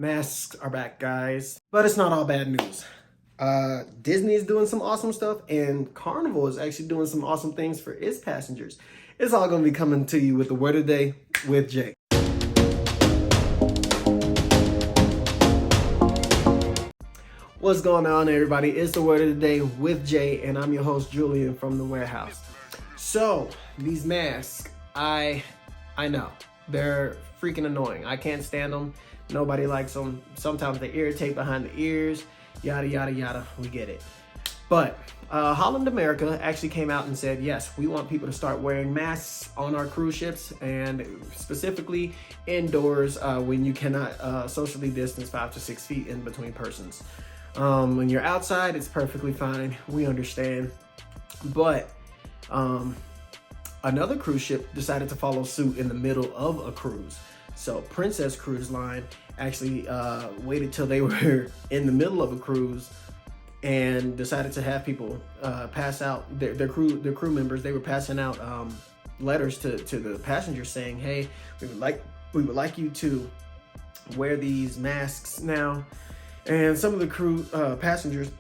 Masks are back, guys. But it's not all bad news. Disney is doing some awesome stuff, and Carnival is actually doing some awesome things for its passengers. It's all going to be coming to you with the word of the day with Jay. What's going on, everybody? It's the word of the day with Jay, and I'm your host, Julian, from the warehouse. So, these masks, I know, they're freaking annoying. I can't stand them. Nobody likes them. Sometimes they irritate behind the ears, yada, yada, yada. We get it. But Holland America actually came out and said, yes, we want people to start wearing masks on our cruise ships, and specifically indoors when you cannot socially distance 5 to 6 feet in between persons. When you're outside, it's perfectly fine. We understand. But another cruise ship decided to follow suit in the middle of a cruise. So Princess Cruise Line actually waited till they were in the middle of a cruise and decided to have people pass out their crew members. They were passing out letters to the passengers saying, "Hey, we would like you to wear these masks now." And some of the crew passengers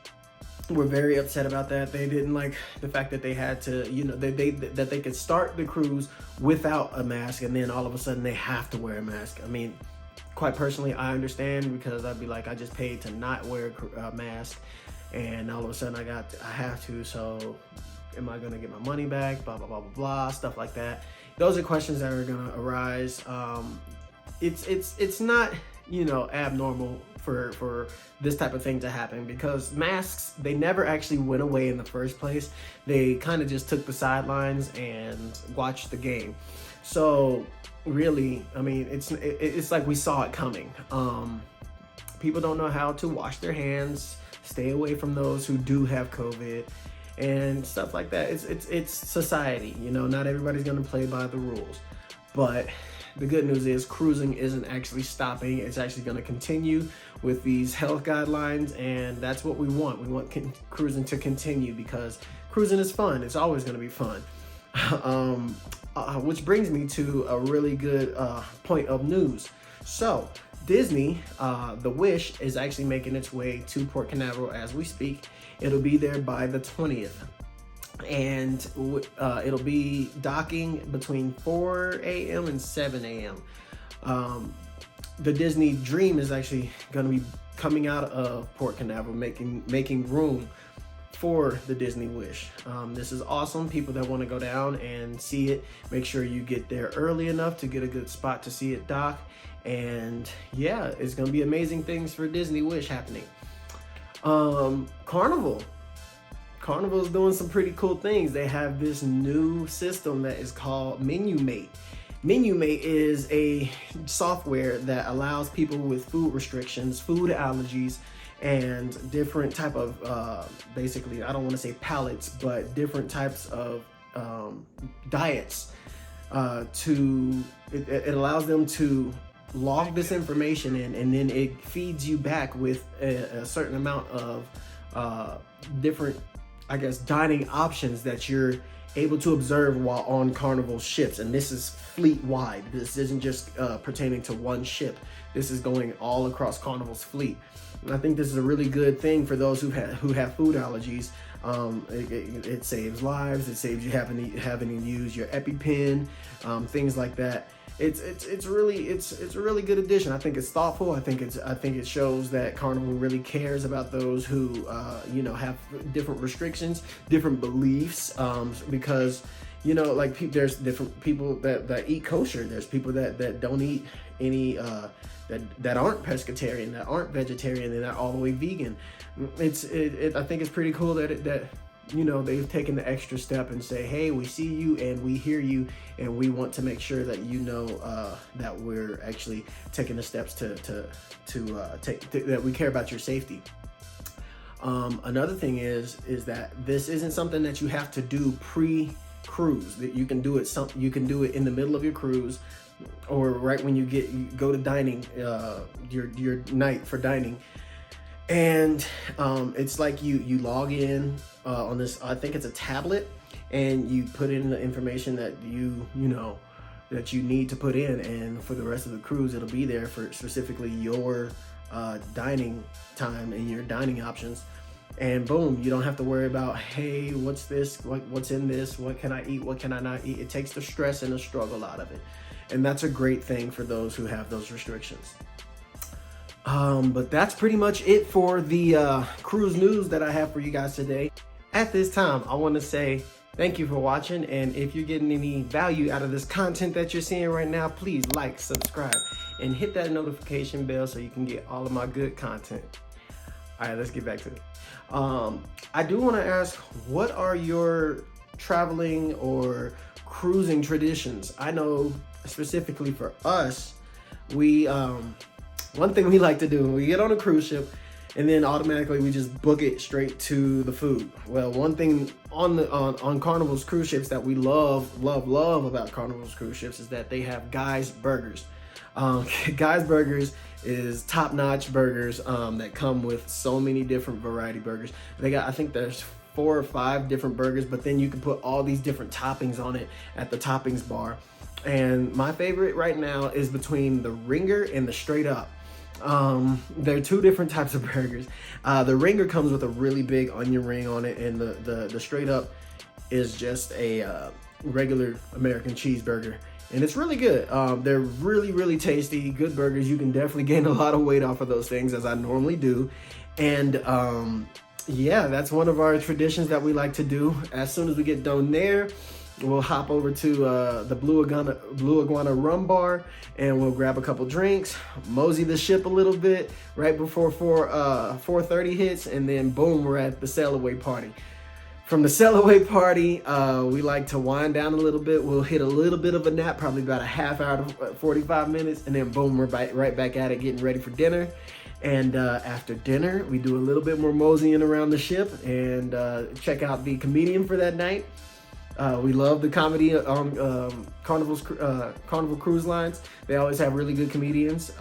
were very upset about that. They didn't like the fact that they had to, that they could start the cruise without a mask, and then all of a sudden they have to wear a mask. I mean, quite personally, I understand, because I'd be like, I just paid to not wear a mask, and all of a sudden I have to. So, am I gonna get my money back? Blah blah blah blah blah, stuff like that. Those are questions that are gonna arise. It's not abnormal for this type of thing to happen, because masks, they never actually went away in the first place. They kind of just took the sidelines and watched the game. So really, I mean, it's like we saw it coming. People don't know how to wash their hands, stay away from those who do have COVID and stuff like that. It's society, not everybody's gonna play by the rules. But the good news is cruising isn't actually stopping. It's actually going to continue with these health guidelines, and that's what we want. We want cruising to continue, because cruising is fun. It's always going to be fun. Which brings me to a really good point of news. So Disney, the Wish, is actually making its way to Port Canaveral as we speak. It'll be there by the 20th. And it'll be docking between 4 a.m. and 7 a.m. The Disney Dream is actually going to be coming out of Port Canaveral, making room for the Disney Wish. This is awesome. People that want to go down and see it, make sure you get there early enough to get a good spot to see it dock. And yeah, it's going to be amazing things for Disney Wish happening. Carnival is doing some pretty cool things. They have this new system that is called MenuMate. MenuMate is a software that allows people with food restrictions, food allergies, and different type of, basically, I don't want to say palates, but different types of diets. It allows them to log this information in, and then it feeds you back with a certain amount of different, dining options that you're able to observe while on Carnival ships. And this is fleet-wide. This isn't just pertaining to one ship. This is going all across Carnival's fleet. And I think this is a really good thing for those who have food allergies. It saves lives. It saves you having to use your EpiPen, things like that. It's a really good addition. I think it's thoughtful. I think it shows that Carnival really cares about those who have different restrictions, different beliefs, because there's different people that eat kosher. There's people that don't eat any that aren't pescatarian, that aren't vegetarian, and that all the way vegan. I think it's pretty cool that they've taken the extra step and say, hey, we see you and we hear you, and we want to make sure that that we're actually taking the steps that we care about your safety. Another thing is that this isn't something that you have to do pre-cruise. That you can do it in the middle of your cruise, or right when you go to dining, your night for dining. And it's like you log in on this, I think it's a tablet, and you put in the information that you that you need to put in, and for the rest of the cruise it'll be there for specifically your dining time and your dining options. And boom, you don't have to worry about, hey, what's this, what's in this, what can I eat, what can I not eat. It takes the stress and the struggle out of it, and that's a great thing for those who have those restrictions. But that's pretty much it for the cruise news that I have for you guys today. At this time, I want to say thank you for watching, and if you're getting any value out of this content that you're seeing right now, please like, subscribe, and hit that notification bell so you can get all of my good content. All right, let's get back to it. I do want to ask, what are your traveling or cruising traditions? I know specifically for us, we one thing we like to do when we get on a cruise ship, and then automatically we just book it straight to the food. Well, one thing on Carnival's cruise ships that we love about Carnival's cruise ships is that they have Guy's Burgers. Guy's Burgers is top-notch burgers that come with so many different variety burgers. They got, I think there's 4 or 5 different burgers, but then you can put all these different toppings on it at the toppings bar. And my favorite right now is between the Ringer and the Straight Up. They're 2 different types of burgers. The Ringer comes with a really big onion ring on it, and the Straight Up is just a regular American cheeseburger, and it's really good. They're really tasty, good burgers. You can definitely gain a lot of weight off of those things, as I normally do. And yeah, that's one of our traditions that we like to do. As soon as we get done there, we'll hop over to the Blue Iguana Rum Bar, and we'll grab a couple drinks, mosey the ship a little bit right before 4:30 hits, and then boom, we're at the sail away party. From the sail away party, we like to wind down a little bit. We'll hit a little bit of a nap, probably about a half hour to 45 minutes, and then boom, we're right back at it, getting ready for dinner. And after dinner, we do a little bit more moseying around the ship and check out the comedian for that night. We love the comedy on Carnival Cruise Lines. They always have really good comedians.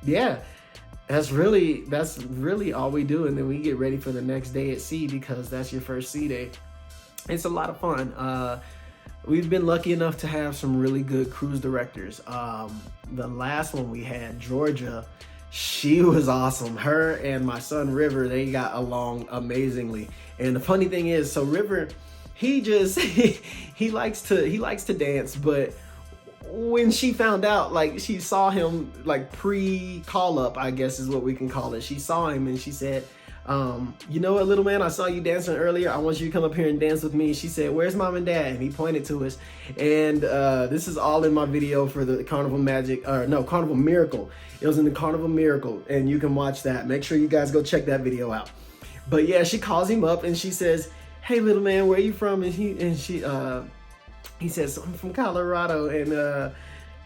Yeah, that's really all we do. And then we get ready for the next day at sea, because that's your first sea day. It's a lot of fun. We've been lucky enough to have some really good cruise directors. The last one we had, Georgia, she was awesome. Her and my son River, they got along amazingly. And the funny thing is, so River, he likes to dance, but when she found out, like, she saw him like pre-call up, I guess is what we can call it. She saw him and she said, you know what, little man, I saw you dancing earlier. I want you to come up here and dance with me. She said, where's mom and dad? And he pointed to us. And this is all in my video for the Carnival Miracle. It was in the Carnival Miracle, and you can watch that. Make sure you guys go check that video out. But yeah, she calls him up and she says, hey, little man, where are you from? And he says, I'm from Colorado. And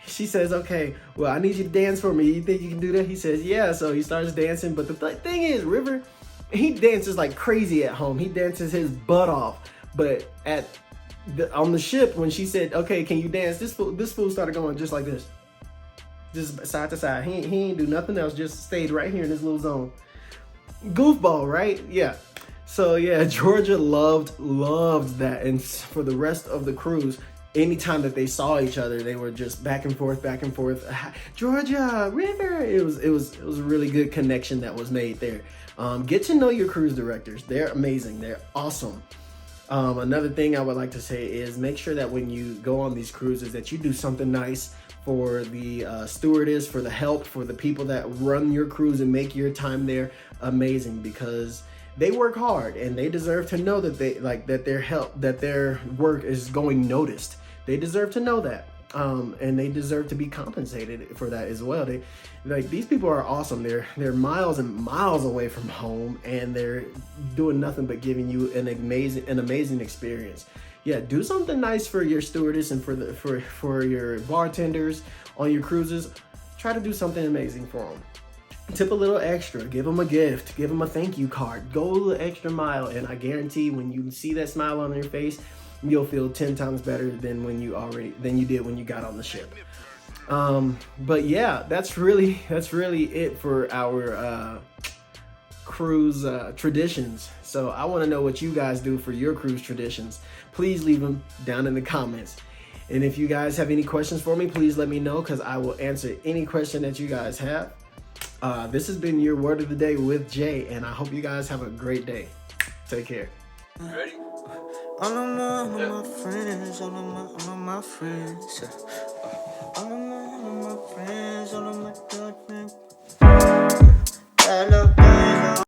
she says, okay, well, I need you to dance for me. You think you can do that? He says, yeah. So he starts dancing. But the thing is, River, he dances like crazy at home. He dances his butt off. But on the ship, when she said, okay, can you dance? This fool started going just like this. Just side to side. He ain't do nothing else. Just stayed right here in this little zone. Goofball, right? Yeah. So yeah, Georgia loved that. And for the rest of the cruise, anytime that they saw each other, they were just back and forth. Georgia, River. It was a really good connection that was made there. Get to know your cruise directors. They're amazing. They're awesome. Another thing I would like to say is make sure that when you go on these cruises that you do something nice for the stewardess, for the help, for the people that run your cruise and make your time there amazing, because they work hard and they deserve to know that their work is going noticed. They deserve to know that. And they deserve to be compensated for that as well. These people are awesome. They're miles and miles away from home, and they're doing nothing but giving you an amazing experience. Yeah, do something nice for your stewardess and for your bartenders on your cruises. Try to do something amazing for them. Tip a little extra, give them a gift, give them a thank you card, go a little extra mile, and I guarantee when you see that smile on their face, you'll feel 10 times better than you did when you got on the ship. But yeah, that's really it for our cruise traditions. So I want to know what you guys do for your cruise traditions. Please leave them down in the comments. And if you guys have any questions for me, please let me know, because I will answer any question that you guys have. This has been your Word of the Day with Jay, and I hope you guys have a great day. Take care. Ready? All of my friends, all of my friends. All of